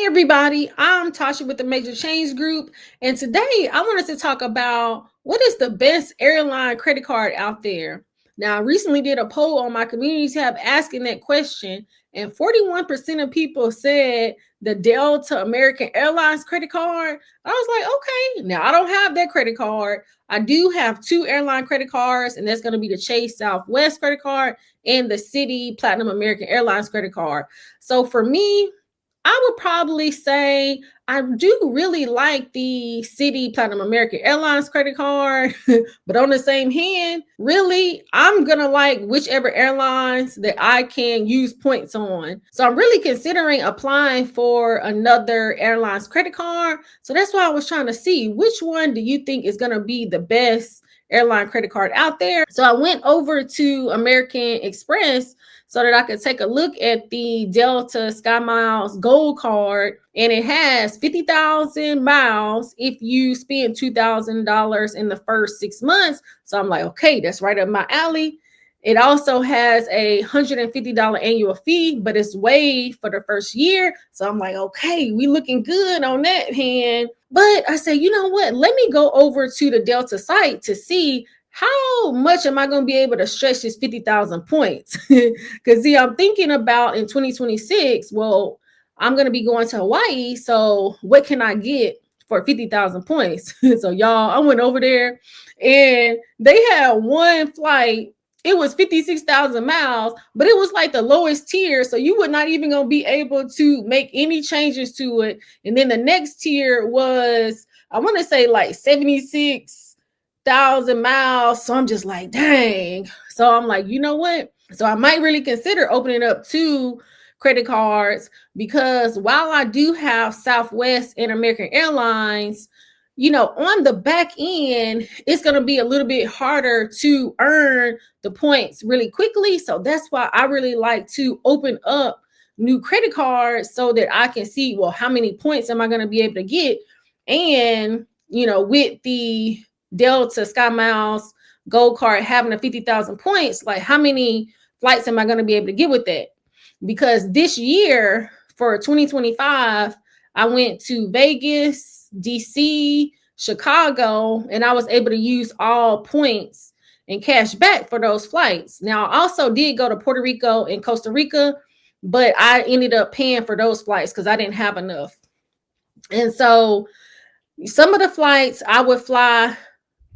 Everybody, I'm Tasha with the Major Change Group, and today I wanted to talk about what is the best airline credit card out there. Now, I recently did a poll on my community tab asking that question, and 41% of people said the Delta American Airlines credit card. I was like, okay, now I don't have that credit card. I do have two airline credit cards, and that's going to be the Chase Southwest credit card and the Citi Platinum American Airlines credit card. So for me, I would probably say I do really like the Citi Platinum American Airlines credit card, but on the same hand, really, I'm going to like whichever airlines that I can use points on. So I'm really considering applying for another airline's credit card. So that's why I was trying to see which one do you think is going to be the best airline credit card out there. So I went over to American Express so that I could take a look at the Delta Sky Miles Gold Card, and it has 50,000 miles if you spend $2,000 in the first 6 months. So I'm like, okay, that's right up my alley. It also has a $150 annual fee, but it's waived for the first year. So I'm like, okay, we looking good on that hand. But I said, you know what? Let me go over to the Delta site to see how much am I going to be able to stretch this 50,000 points? Because see, I'm thinking about in 2026, well, I'm going to be going to Hawaii. So what can I get for 50,000 points? So y'all, I went over there and they had one flight. It was 56,000 miles, but it was like the lowest tier. So you would not even going to be able to make any changes to it. And then the next tier was, I want to say like 76,000 miles. So I'm just like, dang. So I'm like, you know what? So I might really consider opening up two credit cards, because while I do have Southwest and American Airlines, you know, on the back end, it's going to be a little bit harder to earn the points really quickly. So that's why I really like to open up new credit cards so that I can see, well, how many points am I going to be able to get? And, you know, with the Delta Sky Miles Gold Card having a 50,000 points, like how many flights am I going to be able to get with that? Because this year for 2025, I went to Vegas, DC, Chicago, and I was able to use all points and cash back for those flights. Now, I also did go to Puerto Rico and Costa Rica, but I ended up paying for those flights because I didn't have enough. And so some of the flights I would fly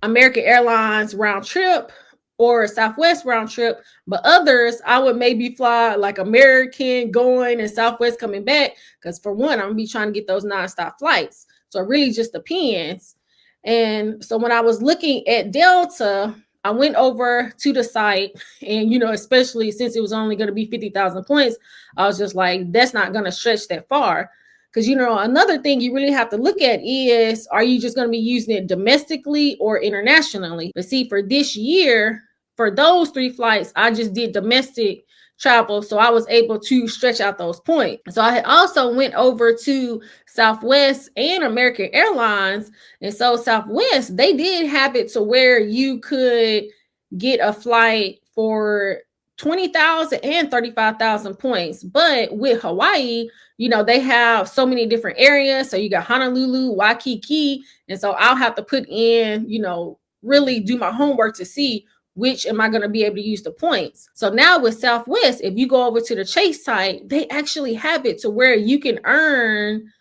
American Airlines round trip or Southwest round trip, but others I would maybe fly like American going and Southwest coming back, because for one, I'm gonna be trying to get those nonstop flights. So it really just depends. And so when I was looking at Delta, I went over to the site, and you know, especially since it was only going to be 50,000 points, I was just like, that's not going to stretch that far. Because, you know, another thing you really have to look at is, are you just going to be using it domestically or internationally? But see, for this year, for those three flights, I just did domestic travel. So I was able to stretch out those points. So I had also went over to Southwest and American Airlines. And so Southwest, they did have it to where you could get a flight for 20,000 and 35,000 points. But with Hawaii, you know, they have so many different areas. So you got Honolulu, Waikiki. And so I'll have to put in, you know, really do my homework to see which am I going to be able to use the points. So now with Southwest, if you go over to the Chase site, they actually have it to where you can earn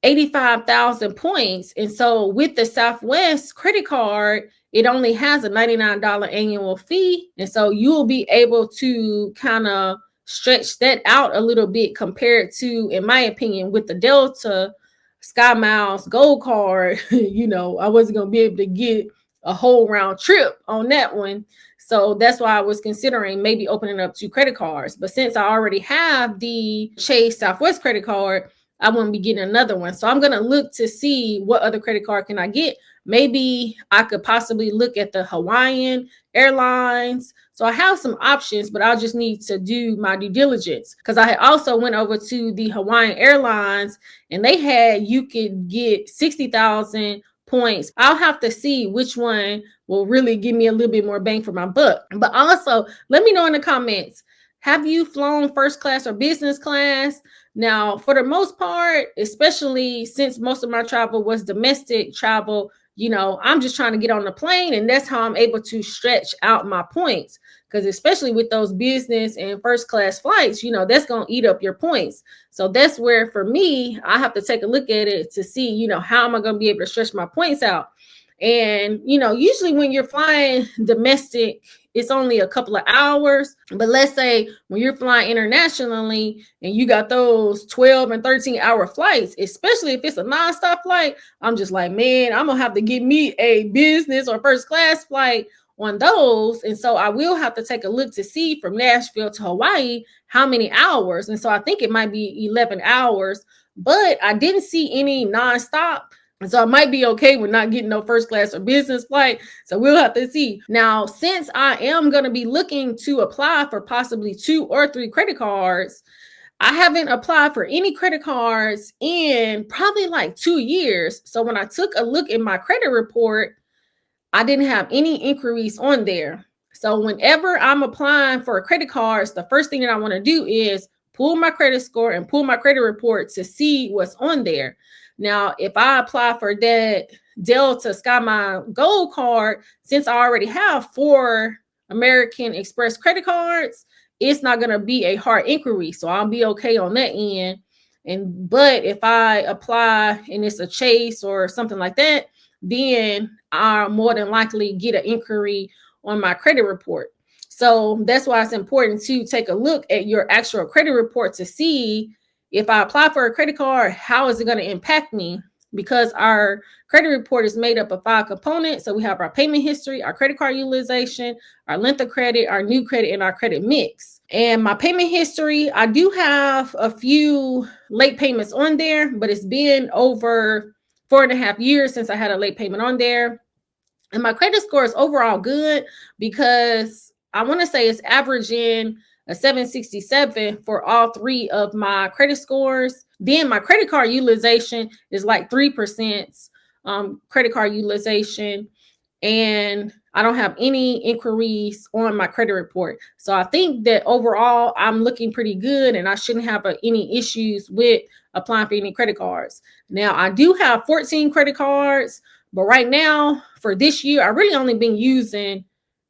85,000 points. And so with the Southwest credit card, it only has a $99 annual fee. And so you'll be able to kind of stretch that out a little bit compared to, in my opinion, with the Delta Sky Miles Gold Card. You know, I wasn't going to be able to get a whole round trip on that one. So that's why I was considering maybe opening up two credit cards. But since I already have the Chase Southwest credit card, I won't be getting another one. So I'm going to look to see what other credit card can I get. Maybe I could possibly look at the Hawaiian Airlines. So I have some options, but I'll just need to do my due diligence, because I had also went over to the Hawaiian Airlines and they had, you could get 60,000 points. I'll have to see which one will really give me a little bit more bang for my buck. But also, let me know in the comments, have you flown first class or business class? Now, for the most part, especially since most of my travel was domestic travel, I'm just trying to get on the plane, and that's how I'm able to stretch out my points. Because especially with those business and first class flights, that's going to eat up your points. So that's where, for me, I have to take a look at it to see, how am I going to be able to stretch my points out? And, usually when you're flying domestic, it's only a couple of hours. But let's say when you're flying internationally and you got those 12 and 13-hour flights, especially if it's a nonstop flight, I'm just like, man, I'm going to have to get me a business or first class flight on those. And so I will have to take a look to see from Nashville to Hawaii how many hours. And so I think it might be 11 hours, but I didn't see any nonstop. And so I might be okay with not getting no first class or business flight. So we'll have to see. Now, since I am going to be looking to apply for possibly 2 or 3 credit cards, I haven't applied for any credit cards in probably like 2 years. So when I took a look at my credit report, I didn't have any inquiries on there. So whenever I'm applying for credit cards, the first thing that I want to do is pull my credit score and pull my credit report to see what's on there. Now, if I apply for that Delta SkyMiles Gold card, since I already have 4 American Express credit cards, it's not going to be a hard inquiry. So I'll be okay on that end. But if I apply and it's a Chase or something like that, then I'll more than likely get an inquiry on my credit report. So that's why it's important to take a look at your actual credit report to see if I apply for a credit card, how is it going to impact me? Because our credit report is made up of 5 components. So we have our payment history, our credit card utilization, our length of credit, our new credit, and our credit mix. And my payment history, I do have a few late payments on there, but it's been over 4.5 years since I had a late payment on there. And my credit score is overall good because I want to say it's averaging a 767 for all 3 of my credit scores. Then my credit card utilization is like 3% credit card utilization. And I don't have any inquiries on my credit report. So I think that overall I'm looking pretty good and I shouldn't have any issues with applying for any credit cards. Now, I do have 14 credit cards, but right now for this year, I really only been using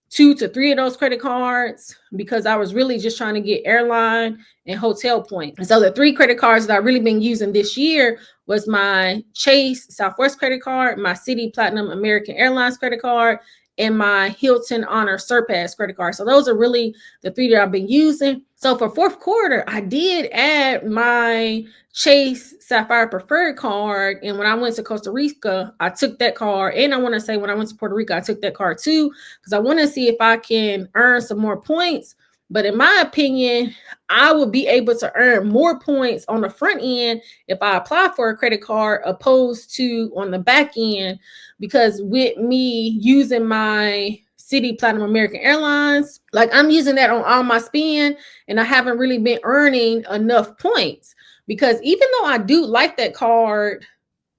2 to 3 of those credit cards because I was really just trying to get airline and hotel points. And so the 3 credit cards that I've really been using this year was my Chase Southwest credit card, my Citi Platinum American Airlines credit card, and my Hilton Honor Surpass credit card. So those are really the 3 that I've been using. So for fourth quarter, I did add my Chase Sapphire Preferred card. And when I went to Costa Rica, I took that card. And I want to say when I went to Puerto Rico, I took that card too, because I want to see if I can earn some more points. But in my opinion, I would be able to earn more points on the front end if I apply for a credit card opposed to on the back end, because with me using my Citi Platinum American Airlines, like I'm using that on all my spend and I haven't really been earning enough points, because even though I do like that card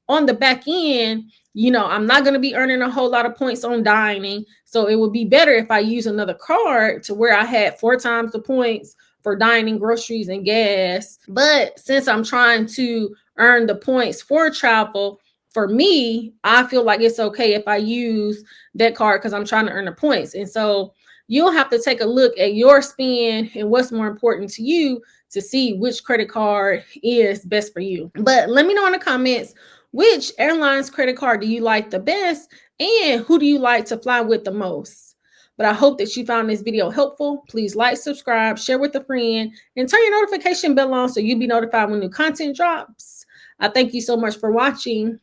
on the back end, I'm not going to be earning a whole lot of points on dining. So it would be better if I use another card to where I had 4 times the points for dining, groceries, and gas. But since I'm trying to earn the points for travel, for me, I feel like it's okay if I use that card because I'm trying to earn the points. And so you'll have to take a look at your spend and what's more important to you to see which credit card is best for you. But let me know in the comments, which airline's credit card do you like the best, and who do you like to fly with the most? But I hope that you found this video helpful. Please like, subscribe, share with a friend, and turn your notification bell on so you'll be notified when new content drops. I thank you so much for watching.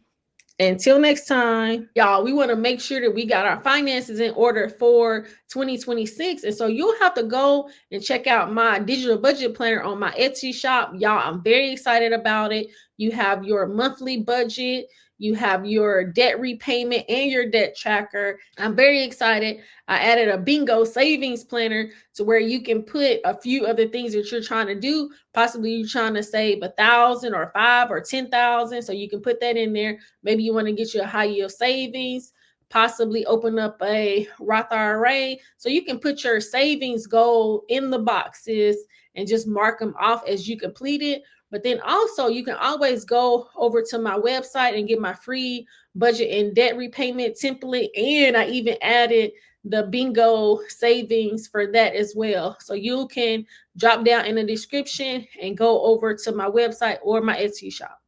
Until next time, y'all, we want to make sure that we got our finances in order for 2026. And so you'll have to go and check out my digital budget planner on my Etsy shop. Y'all, I'm very excited about it. You have your monthly budget, you have your debt repayment and your debt tracker. I'm very excited. I added a bingo savings planner to where you can put a few other things that you're trying to do. Possibly you're trying to save 1,000 or 5 or 10,000. So you can put that in there. Maybe you want to get you a high yield savings, possibly open up a Roth IRA. So you can put your savings goal in the boxes and just mark them off as you complete it. But then also you can always go over to my website and get my free budget and debt repayment template. And I even added the bingo savings for that as well. So you can drop down in the description and go over to my website or my Etsy shop.